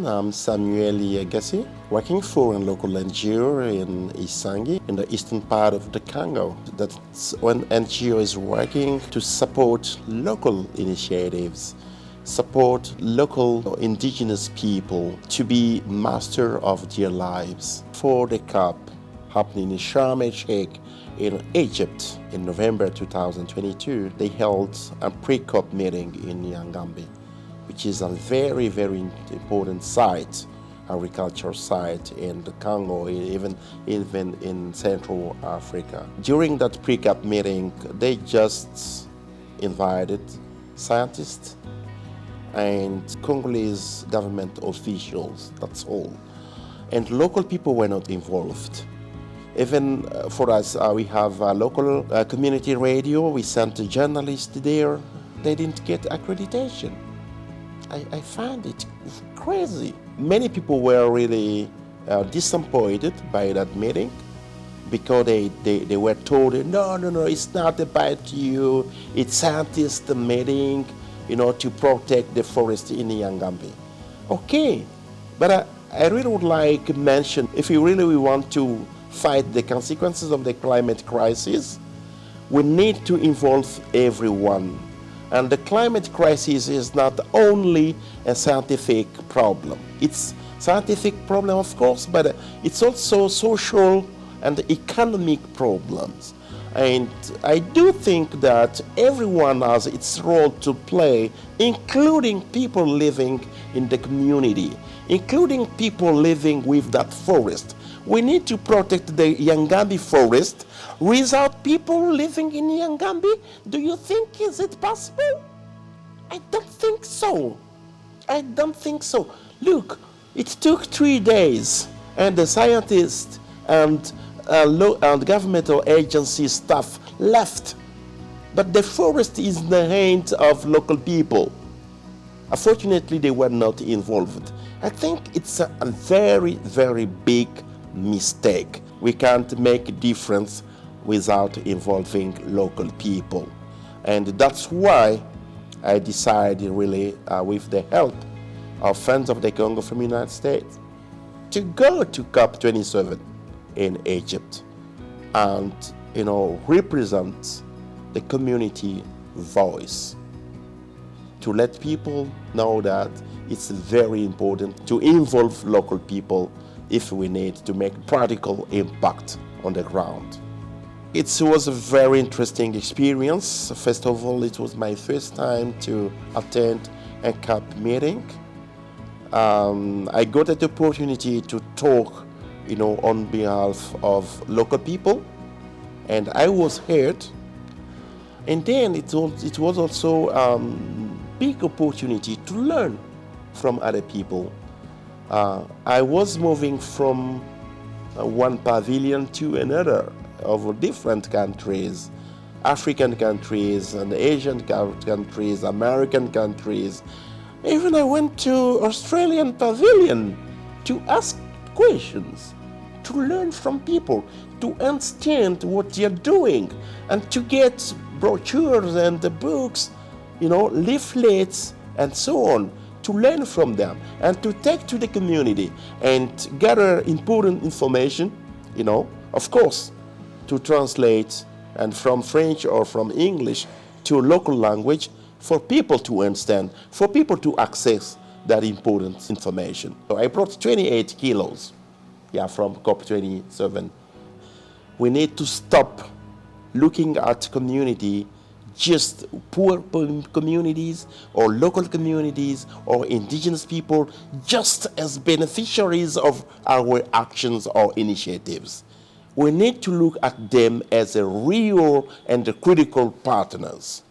I'm Samuel Yagase, working for a local NGO in Isangi, in the eastern part of the Congo. That's when NGO is working to support local initiatives, support local indigenous people to be master of their lives. For the COP happening in Sharm el-Sheikh in Egypt in November 2022, they held a pre-COP meeting in Yangambi, which is a very, very important site, agricultural site in the Congo, even in Central Africa. During that pre-COP meeting, they just invited scientists and Congolese government officials, that's all. And local people were not involved. Even for us, we have a local community radio. We sent a journalist there. They didn't get accreditation. I find it crazy. Many people were really disappointed by that meeting because they were told, no, it's not about you. It's scientist meeting, to protect the forest in Yangambi. Okay, but I really would like to mention, if we really want to fight the consequences of the climate crisis, we need to involve everyone. And the climate crisis is not only a scientific problem. It's a scientific problem, of course, but it's also social and economic problems. And I do think that everyone has its role to play, including people living in the community, including people living with that forest. We need to protect the Yangambi forest without people living in Yangambi. Do you think is it possible? I don't think so. I don't think so. Look, it took 3 days, and the scientists and governmental agency staff left. But the forest is in the hands of local people. Unfortunately, they were not involved. I think it's a very, very big mistake. We can't make a difference without involving local people. And that's why I decided really, with the help of Friends of the Congo from the United States, to go to COP27 in Egypt and, represent the community voice, to let people know that it's very important to involve local people if we need to make practical impact on the ground. It was a very interesting experience. First of all, it was my first time to attend a COP meeting. I got the opportunity to talk, on behalf of local people, and I was heard. And then it was also a big opportunity to learn from other people. I was moving from one pavilion to another of different countries, African countries and Asian countries, American countries. Even I went to Australian pavilion to ask questions, to learn from people, to understand what they're doing, and to get brochures and the books, leaflets and so on, to learn from them and to take to the community and gather important information, of course, to translate and from French or from English to local language for people to understand, for people to access that important information. So I brought 28 kilos, from COP27. We need to stop looking at community, just poor communities or local communities or indigenous people, just as beneficiaries of our actions or initiatives. We need to look at them as a real and critical partners.